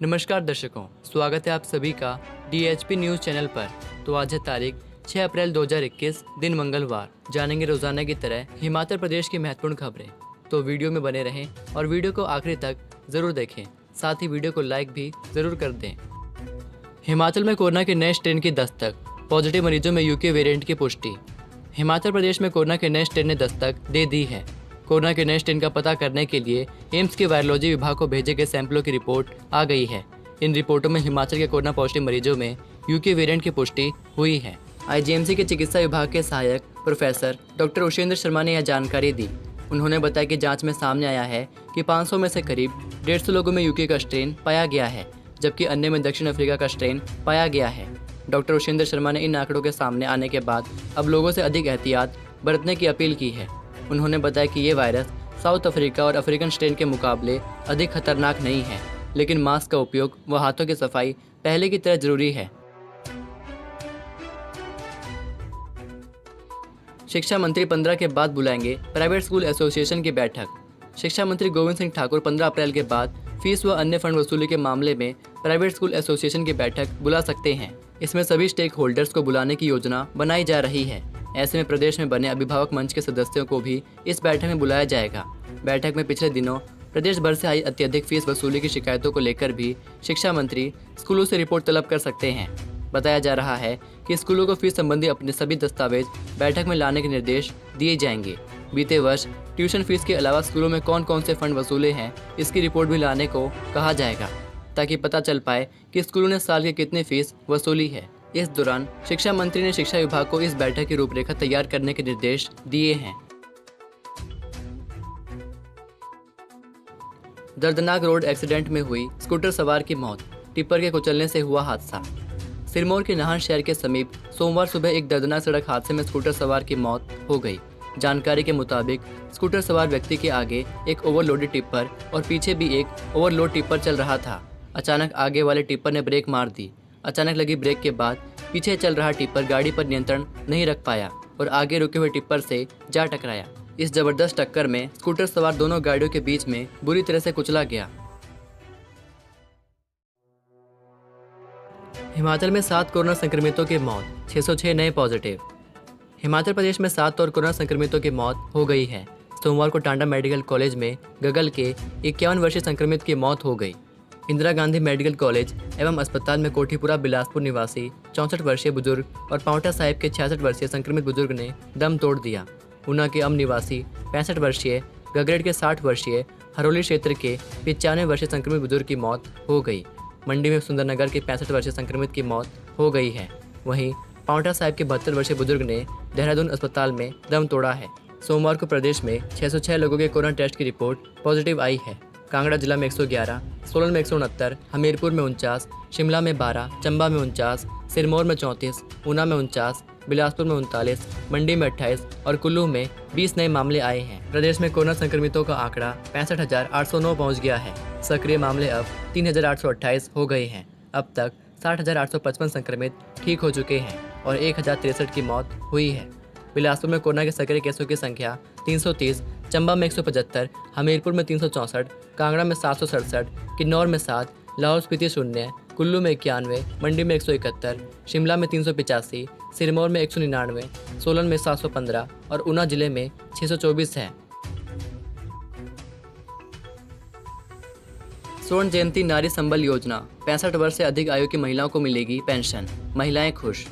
नमस्कार दर्शकों, स्वागत है आप सभी का DHP न्यूज़ चैनल पर। तो आज है तारीख 6 अप्रैल 2021, दिन मंगलवार। जानेंगे रोजाना की तरह हिमाचल प्रदेश की महत्वपूर्ण खबरें। तो वीडियो में बने रहें और वीडियो को आखिरी तक ज़रूर देखें। साथ ही वीडियो को लाइक भी ज़रूर कर दें। हिमाचल में कोरोना के नए स्ट्रेन की दस्तक, पॉजिटिव मरीजों में UK वेरिएंट की पुष्टि। हिमाचल प्रदेश में कोरोना के नए स्ट्रेन ने दस्तक दे दी है। कोरोना के नए स्ट्रेन का पता करने के लिए एम्स के वायरोलॉजी विभाग को भेजे गए सैंपलों की रिपोर्ट आ गई है। इन रिपोर्टों में हिमाचल के कोरोना पॉजिटिव मरीजों में UK वेरिएंट की पुष्टि हुई है। IGMC के चिकित्सा विभाग के सहायक प्रोफेसर डॉक्टर उषेंद्र शर्मा ने यह जानकारी दी। उन्होंने बताया कि जांच में सामने आया है कि 500 में से करीब 150 लोगों में UK का स्ट्रेन पाया गया है, जबकि अन्य में दक्षिण अफ्रीका का स्ट्रेन पाया गया है। डॉक्टर उषेंद्र शर्मा ने इन आंकड़ों के सामने आने के बाद अब लोगों से अधिक एहतियात बरतने की अपील की है। उन्होंने बताया कि ये वायरस साउथ अफ्रीका और अफ्रीकन स्ट्रेन के मुकाबले अधिक खतरनाक नहीं है, लेकिन मास्क का उपयोग व हाथों की सफाई पहले की तरह जरूरी है। शिक्षा मंत्री 15 के बाद बुलाएंगे प्राइवेट स्कूल एसोसिएशन की बैठक। शिक्षा मंत्री गोविंद सिंह ठाकुर 15 अप्रैल के बाद फीस व अन्य फंड वसूली के मामले में प्राइवेट स्कूल एसोसिएशन की बैठक बुला सकते हैं। इसमें सभी स्टेक होल्डर्स को बुलाने की योजना बनाई जा रही है। ऐसे में प्रदेश में बने अभिभावक मंच के सदस्यों को भी इस बैठक में बुलाया जाएगा। बैठक में पिछले दिनों प्रदेश भर से आई अत्यधिक फीस वसूली की शिकायतों को लेकर भी शिक्षा मंत्री स्कूलों से रिपोर्ट तलब कर सकते हैं। बताया जा रहा है कि स्कूलों को फीस संबंधी अपने सभी दस्तावेज बैठक में लाने के निर्देश दिए जाएंगे। बीते वर्ष ट्यूशन फीस के अलावा स्कूलों में कौन कौन से फंड वसूले हैं, इसकी रिपोर्ट भी लाने को कहा जाएगा, ताकि पता चल पाए कि स्कूलों ने साल की कितनी फीस वसूली है। इस दौरान शिक्षा मंत्री ने शिक्षा विभाग को इस बैठक की रूपरेखा तैयार करने के निर्देश दिए हैं। दर्दनाक रोड एक्सीडेंट में हुई स्कूटर सवार की मौत, टिप्पर के कुचलने से हुआ हादसा। सिरमौर के नाहन शहर के समीप सोमवार सुबह एक दर्दनाक सड़क हादसे में स्कूटर सवार की मौत हो गई। जानकारी के मुताबिक स्कूटर सवार व्यक्ति के आगे एक ओवरलोडेड टिप्पर और पीछे भी एक ओवरलोड टिप्पर चल रहा था। अचानक आगे वाले टिप्पर ने ब्रेक मार दी। अचानक लगी ब्रेक के बाद पीछे चल रहा टिप्पर गाड़ी पर नियंत्रण नहीं रख पाया और आगे रुके हुए टिप्पर से जा टकराया। इस जबरदस्त टक्कर में स्कूटर सवार दोनों गाड़ियों के बीच में बुरी तरह से कुचला गया। हिमाचल में 7 कोरोना संक्रमितों की मौत, 606 नए पॉजिटिव। हिमाचल प्रदेश में 7 और कोरोना संक्रमितों की मौत हो गई है। सोमवार को टांडा मेडिकल कॉलेज में गगल के 51 वर्षीय संक्रमित की मौत हो गई। इंदिरा गांधी मेडिकल कॉलेज एवं अस्पताल में कोठीपुरा बिलासपुर निवासी 64 वर्षीय बुजुर्ग और पांवटा साहिब के 66 वर्षीय संक्रमित बुजुर्ग ने दम तोड़ दिया। ऊना के अम निवासी 65 वर्षीय, गगरेट के 60 वर्षीय, हरोली क्षेत्र के 95 वर्षीय संक्रमित बुजुर्ग की मौत हो गई। मंडी में सुंदरनगर के 65 वर्षीय संक्रमित की मौत हो गई है। वहीं पांवटा साहिब के 72 वर्षीय बुजुर्ग ने देहरादून अस्पताल में दम तोड़ा है। सोमवार को प्रदेश में 606 लोगों के कोरोना टेस्ट की रिपोर्ट पॉजिटिव आई है। कांगड़ा जिला में 111, सोलन में 169, हमीरपुर में 49, शिमला में 12, चंबा में 49, सिरमौर में 34, ऊना में 49, बिलासपुर में 39, मंडी में 28 और कुल्लू में 20 नए मामले आए हैं। प्रदेश में कोरोना संक्रमितों का आंकड़ा 65,809 पहुंच गया है। सक्रिय मामले अब 3,828 हो गए हैं। अब तक 60,855 संक्रमित ठीक हो चुके हैं और 1,063 की मौत हुई है। बिलासपुर में कोरोना के सक्रिय केसों की संख्या 330, चंबा में 175, हमीरपुर में 364, कांगड़ा में 767, किन्नौर में 7, लाहौल स्पीति 0, कुल्लू में 91, मंडी में 171, शिमला में 385, सिरमौर में 199, सोलन में 715 और ऊना जिले में 624 है। स्वर्ण जयंती नारी संबल योजना, 65 वर्ष से अधिक आयु की महिलाओं को मिलेगी पेंशन, महिलाएं खुश।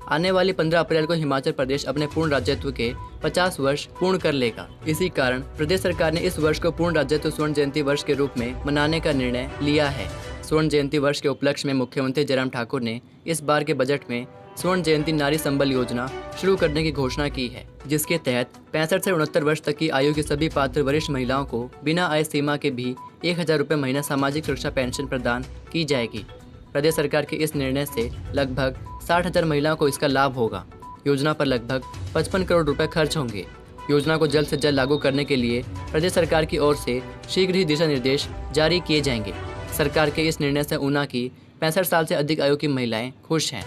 आने वाली 15 अप्रैल को हिमाचल प्रदेश अपने पूर्ण राज्यत्व के 50 वर्ष पूर्ण कर लेगा। इसी कारण प्रदेश सरकार ने इस वर्ष को पूर्ण राज्यत्व स्वर्ण जयंती वर्ष के रूप में मनाने का निर्णय लिया है। स्वर्ण जयंती वर्ष के उपलक्ष्य में मुख्यमंत्री जयराम ठाकुर ने इस बार के बजट में स्वर्ण जयंती नारी संबल योजना शुरू करने की घोषणा की है, जिसके तहत 65 से 69 वर्ष तक की आयु की सभी पात्र वरिष्ठ महिलाओं को बिना आय सीमा के भी 1,000 रुपये महीना सामाजिक सुरक्षा पेंशन प्रदान की जाएगी। प्रदेश सरकार के इस निर्णय से लगभग 60,000 महिलाओं को इसका लाभ होगा। योजना पर लगभग 55 करोड़ रुपए खर्च होंगे। योजना को जल्द से जल्द लागू करने के लिए प्रदेश सरकार की ओर से शीघ्र ही दिशा निर्देश जारी किए जाएंगे। सरकार के इस निर्णय से ऊना की 65 साल से अधिक आयु की महिलाएं खुश हैं।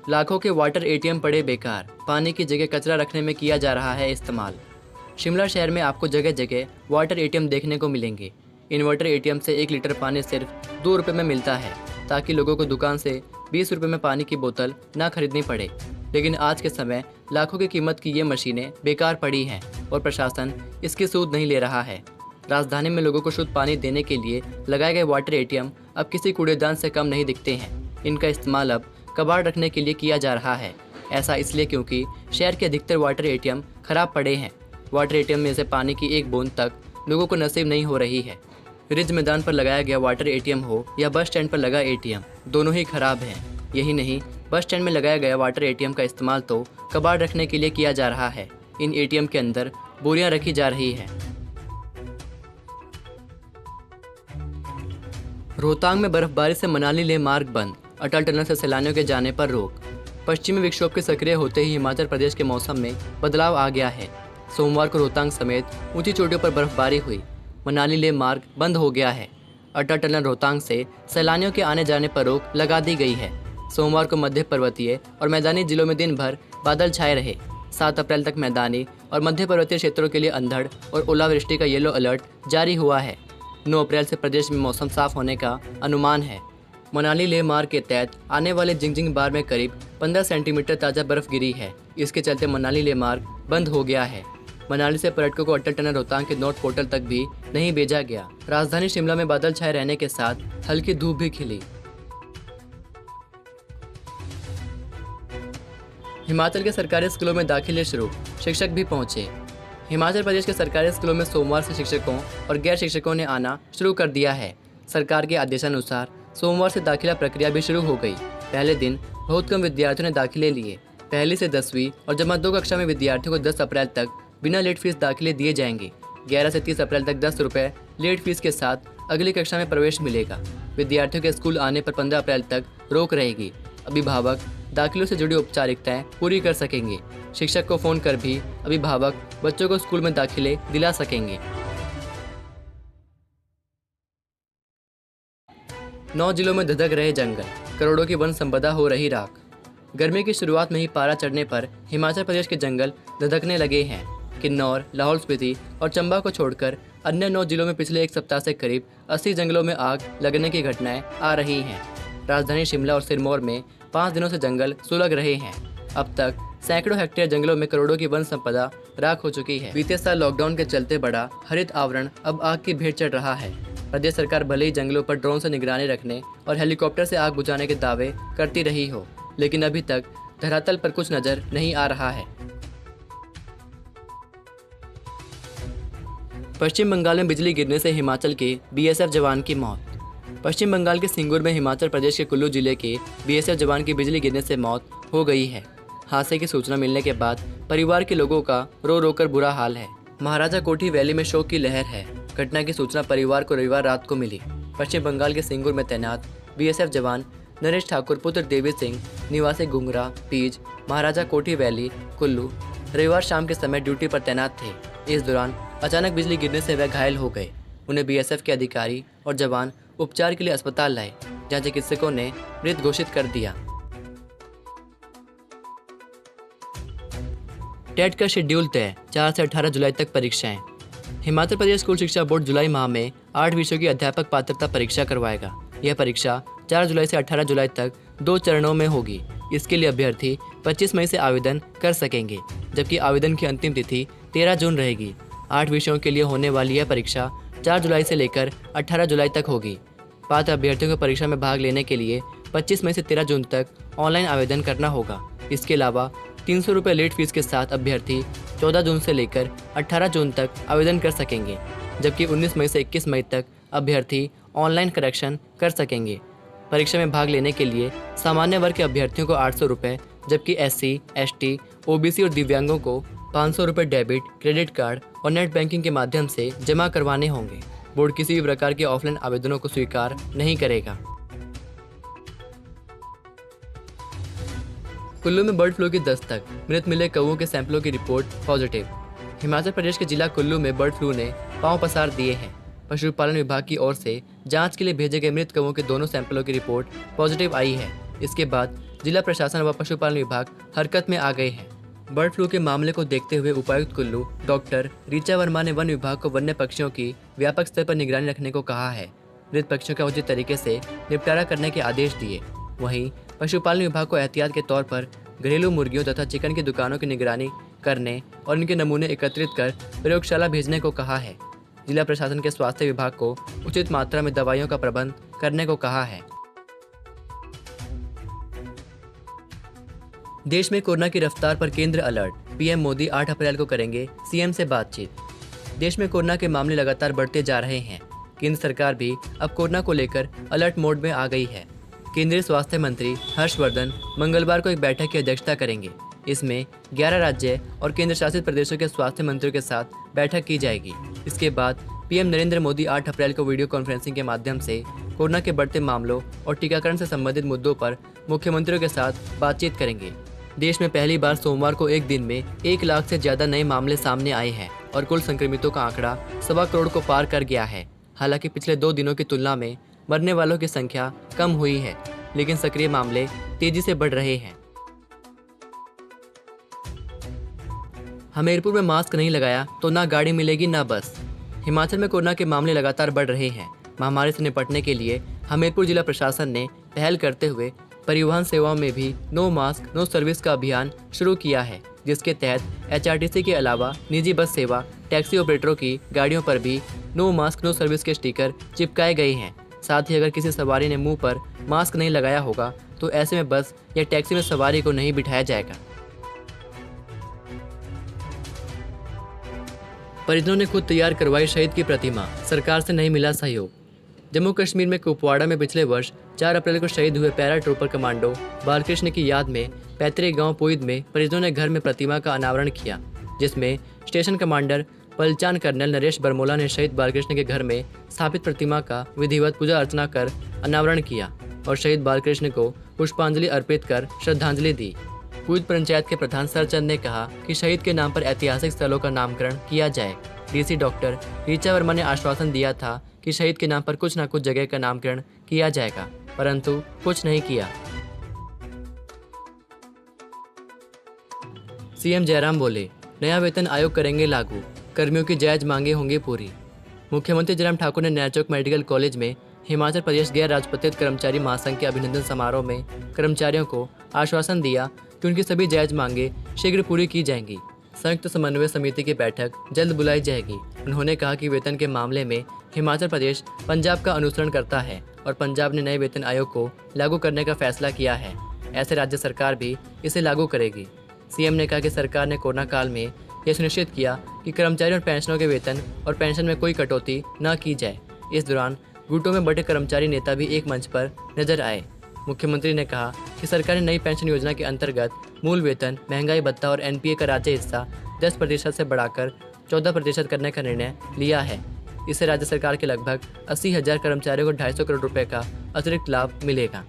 लाखों के वाटर ATM पड़े बेकार, पानी की जगह कचरा रखने में किया जा रहा है इस्तेमाल। शिमला शहर में आपको जगह जगह वाटर एटीएम देखने को मिलेंगे। इन वाटर एटीएम से 1 लीटर पानी सिर्फ 2 रुपये में मिलता है, ताकि लोगों को दुकान से 20 रुपये में पानी की बोतल ना खरीदनी पड़े। लेकिन आज के समय लाखों की कीमत की ये मशीनें बेकार पड़ी हैं और प्रशासन इसकी सूद नहीं ले रहा है। राजधानी में लोगों को शुद्ध पानी देने के लिए लगाए गए वाटर एटीएम अब किसी कूड़ेदान से कम नहीं दिखते हैं। इनका इस्तेमाल अब कबाड़ रखने के लिए किया जा रहा है। ऐसा इसलिए क्योंकि शहर के अधिकतर वाटर एटीएम खराब पड़े हैं। वाटर एटीएम में से पानी की एक बूंद तक लोगों को नसीब नहीं हो रही है। रिज मैदान पर लगाया गया वाटर एटीएम हो या बस स्टैंड पर लगा एटीएम, दोनों ही खराब हैं। यही नहीं, बस स्टैंड में लगाया गया वाटर एटीएम का इस्तेमाल तो कबाड़ रखने के लिए किया जा रहा है। इन एटीएम के अंदर बोरियां रखी जा रही है। रोहतांग में बर्फबारी से मनाली लेह मार्ग बंद, अटल टनल से सैलानियों के जाने पर रोक। पश्चिमी विक्षोभ के सक्रिय होते ही हिमाचल प्रदेश के मौसम में बदलाव आ गया है। सोमवार को रोहतांग समेत ऊंची चोटियों पर बर्फबारी हुई। मनाली लेह मार्ग बंद हो गया है। अटल टनल रोहतांग से सैलानियों के आने जाने पर रोक लगा दी गई है। सोमवार को मध्य पर्वतीय और मैदानी जिलों में दिन भर बादल छाए रहे। 7 अप्रैल तक मैदानी और मध्य पर्वतीय क्षेत्रों के लिए अंधड़ और ओलावृष्टि का येलो अलर्ट जारी हुआ है। 9 अप्रैल से प्रदेश में मौसम साफ होने का अनुमान है। मनाली लेह मार्ग के तहत आने वाले जिंगजिंग बार में करीब 15 सेंटीमीटर ताज़ा बर्फ गिरी है। इसके चलते मनाली लेह मार्ग बंद हो गया है। मनाली से पर्यटकों को अटल टनल रोहतांग के नॉर्थ पोर्टल तक भी नहीं भेजा गया। राजधानी शिमला में बादल छाए रहने के साथ हल्की धूप भी खिली। हिमाचल के सरकारी स्कूलों में दाखिले शुरू, शिक्षक भी पहुंचे। हिमाचल प्रदेश के सरकारी स्कूलों में सोमवार से शिक्षकों और गैर शिक्षकों ने आना शुरू कर दिया है। सरकार के आदेशानुसार सोमवार से दाखिला प्रक्रिया भी शुरू हो गई। पहले दिन बहुत कम विद्यार्थियों ने दाखिले लिए। पहली से 10वीं और जमा 2 कक्षा में विद्यार्थियों को 10 अप्रैल तक बिना लेट फीस दाखिले दिए जाएंगे। 11 से 30 अप्रैल तक 10 रुपये लेट फीस के साथ अगली कक्षा में प्रवेश मिलेगा। विद्यार्थियों के स्कूल आने पर 15 अप्रैल तक रोक रहेगी। अभिभावक दाखिलों से जुड़ी औपचारिकताएं पूरी कर सकेंगे। शिक्षक को फ़ोन कर भी अभिभावक बच्चों को स्कूल में दाखिले दिला सकेंगे। 9 जिलों में धधक रहे जंगल, करोड़ों की वन संपदा हो रही राख। गर्मी की शुरुआत में ही पारा चढ़ने पर हिमाचल प्रदेश के जंगल धधकने लगे हैं। किन्नौर, लाहौल स्पीति और चंबा को छोड़कर अन्य 9 जिलों में पिछले एक सप्ताह से करीब 80 जंगलों में आग लगने की घटनाएं आ रही हैं। राजधानी शिमला और सिरमौर में 5 दिनों से जंगल सुलग रहे हैं। अब तक सैकड़ों हेक्टेयर जंगलों में करोड़ों की वन संपदा राख हो चुकी है। बीते साल लॉकडाउन के चलते बड़ा हरित आवरण अब आग की भेंट चढ़ रहा है। प्रदेश सरकार भले ही जंगलों पर ड्रोन से निगरानी रखने और हेलीकॉप्टर से आग बुझाने के दावे करती रही हो, लेकिन अभी तक धरातल पर कुछ नजर नहीं आ रहा है। पश्चिम बंगाल में बिजली गिरने से हिमाचल के बीएसएफ जवान की मौत। पश्चिम बंगाल के सिंगूर में हिमाचल प्रदेश के कुल्लू जिले के बीएसएफ जवान की बिजली गिरने से मौत हो गई है। हादसे की सूचना मिलने के बाद परिवार के लोगों का रो रो कर बुरा हाल है। महाराजा कोठी वैली में शोक की लहर है। घटना की सूचना परिवार को रविवार रात को मिली। पश्चिम बंगाल के सिंगूर में तैनात बीएसएफ जवान नरेश ठाकुर पुत्र देवी सिंह निवासी गुंगरा पीज महाराजा कोठी वैली कुल्लू रविवार शाम के समय ड्यूटी पर तैनात थे। इस दौरान अचानक बिजली गिरने से वह घायल हो गए। उन्हें बीएसएफ के अधिकारी और जवान उपचार के लिए अस्पताल लाए, जहां चिकित्सकों ने मृत घोषित कर दिया। टेट का शेड्यूल तय, 4 से 18 जुलाई तक परीक्षाएं। हिमाचल प्रदेश स्कूल शिक्षा बोर्ड जुलाई माह में 8 विषयों की अध्यापक पात्रता परीक्षा करवाएगा। यह परीक्षा 4 जुलाई से 18 जुलाई तक 2 चरणों में होगी। इसके लिए अभ्यर्थी 25 मई से आवेदन कर सकेंगे, जबकि आवेदन की अंतिम तिथि 13 जून रहेगी। 8 विषयों के लिए होने वाली यह परीक्षा 4 जुलाई से लेकर 18 जुलाई तक होगी। पात्र अभ्यर्थियों को परीक्षा में भाग लेने के लिए 25 मई से 13 जून तक ऑनलाइन आवेदन करना होगा। इसके अलावा 300 रुपये लेट फीस के साथ अभ्यर्थी 14 जून से लेकर 18 जून तक आवेदन कर सकेंगे, जबकि 19 मई से 21 मई तक अभ्यर्थी ऑनलाइन करेक्शन कर सकेंगे। परीक्षा में भाग लेने के लिए सामान्य वर्ग के अभ्यर्थियों को 800 रुपये, जबकि SC, ST, OBC और दिव्यांगों को 500 रुपये डेबिट, क्रेडिट कार्ड और नेट बैंकिंग के माध्यम से जमा करवाने होंगे। बोर्ड किसी भी प्रकार के ऑफलाइन आवेदनों को स्वीकार नहीं करेगा। कुल्लू में बर्ड फ्लू की दस्तक, मृत मिले कौवों के सैंपलों की रिपोर्ट पॉजिटिव। हिमाचल प्रदेश के जिला कुल्लू में बर्ड फ्लू ने पांव पसार दिए हैं। पशुपालन विभाग की ओर से जांच के लिए भेजे गए मृत कौवों के दोनों सैंपलों की रिपोर्ट पॉजिटिव आई है। इसके बाद जिला प्रशासन व पशुपालन विभाग हरकत में आ गए हैं। बर्ड फ्लू के मामले को देखते हुए उपायुक्त कुल्लू डॉक्टर ऋचा वर्मा ने वन विभाग को वन्य पक्षियों की व्यापक स्तर पर निगरानी रखने को कहा है। मृत पक्षियों का उचित तरीके से निपटारा करने के आदेश दिए। वहीं पशुपालन विभाग को एहतियात के तौर पर घरेलू मुर्गियों तथा चिकन की दुकानों की निगरानी करने और इनके नमूने एकत्रित कर प्रयोगशाला भेजने को कहा है। जिला प्रशासन के स्वास्थ्य विभाग को उचित मात्रा में दवाइयों का प्रबंध करने को कहा है। देश में कोरोना की रफ्तार पर केंद्र अलर्ट। पीएम मोदी 8 अप्रैल को करेंगे सीएम से बातचीत। देश में कोरोना के मामले लगातार बढ़ते जा रहे हैं। केंद्र सरकार भी अब कोरोना को लेकर अलर्ट मोड में आ गई है। केंद्रीय स्वास्थ्य मंत्री हर्षवर्धन मंगलवार को एक बैठक की अध्यक्षता करेंगे। इसमें 11 राज्य और केंद्र शासित प्रदेशों के स्वास्थ्य मंत्रियों के साथ बैठक की जाएगी। इसके बाद पीएम नरेंद्र मोदी 8 अप्रैल को वीडियो कॉन्फ्रेंसिंग के माध्यम से कोरोना के बढ़ते मामलों और टीकाकरण से संबंधित मुद्दों पर मुख्यमंत्रियों के साथ बातचीत करेंगे। देश में पहली बार सोमवार को एक दिन में 1 लाख से ज्यादा नए मामले सामने आए हैं और कुल संक्रमितों का आंकड़ा 1.25 करोड़ को पार कर गया है। हालांकि पिछले 2 दिनों की तुलना में मरने वालों की संख्या कम हुई है, लेकिन सक्रिय मामले तेजी से बढ़ रहे हैं। हमीरपुर में मास्क नहीं लगाया तो ना गाड़ी मिलेगी ना बस। हिमाचल में कोरोना के मामले लगातार बढ़ रहे हैं। महामारी से निपटने के लिए हमीरपुर जिला प्रशासन ने पहल करते हुए परिवहन सेवाओं में भी नो मास्क नो सर्विस का अभियान शुरू किया है, जिसके तहत एचआरटीसी के अलावा निजी बस सेवा, टैक्सी ऑपरेटरों की गाड़ियों पर भी नो मास्क नो सर्विस के स्टिकर चिपकाए गए हैं। साथ ही अगर किसी सवारी ने मुंह पर मास्क नहीं लगाया होगा तो ऐसे में बस या टैक्सी में सवारी को नहीं बिठाया जाएगा। परिजनों ने खुद तैयार करवाई शहीद की प्रतिमा, सरकार से नहीं मिला सहयोग। जम्मू कश्मीर में कुपवाड़ा में पिछले वर्ष 4 अप्रैल को शहीद हुए पैरा ट्रूपर कमांडो बालकृष्ण की याद में पैतृक गांव पुईद में परिजनों ने घर में प्रतिमा का अनावरण किया, जिसमें station commander Palchan colonel Naresh Barmola ने शहीद बालकृष्ण के घर में स्थापित प्रतिमा का विधिवत पूजा अर्चना कर अनावरण किया और शहीद बालकृष्ण को पुष्पांजलि अर्पित कर श्रद्धांजलि दी। पुईद पंचायत के प्रधान सरचंद ने कहा कि शहीद के नाम पर ऐतिहासिक स्थलों का नामकरण किया जाए। डीसी डॉक्टर ऋचा वर्मा ने आश्वासन दिया था कि शहीद के नाम पर कुछ न कुछ जगह का नामकरण किया जाएगा, परंतु कुछ नहीं किया। सीएम जयराम बोले, नया वेतन आयोग करेंगे लागू, कर्मियों की जायज मांगे होंगी पूरी। मुख्यमंत्री जयराम ठाकुर ने नैरचौक मेडिकल कॉलेज में हिमाचल प्रदेश गैर राजपत्रित कर्मचारी महासंघ के अभिनंदन समारोह में कर्मचारियों को आश्वासन दिया कि उनकी सभी जायज मांगे शीघ्र पूरी की जाएंगी। संयुक्त समन्वय समिति की बैठक जल्द बुलाई जाएगी। उन्होंने कहा कि वेतन के मामले में हिमाचल प्रदेश पंजाब का अनुसरण करता है और पंजाब ने नए वेतन आयोग को लागू करने का फैसला किया है। ऐसे राज्य सरकार भी इसे लागू करेगी। सीएम ने कहा कि सरकार ने कोरोना काल में यह सुनिश्चित किया कि कर्मचारियों और पेंशनरों के वेतन और पेंशन में कोई कटौती न की जाए। इस दौरान गुटों में बड़े कर्मचारी नेता भी एक मंच पर नजर आए। मुख्यमंत्री ने कहा कि सरकार ने नई पेंशन योजना के अंतर्गत मूल वेतन, महंगाई भत्ता और एनपीए का राज्य हिस्सा 10% से बढ़ाकर 14% करने का निर्णय लिया है। इससे राज्य सरकार के लगभग 80,000 कर्मचारियों को 250 करोड़ रुपए का अतिरिक्त लाभ मिलेगा।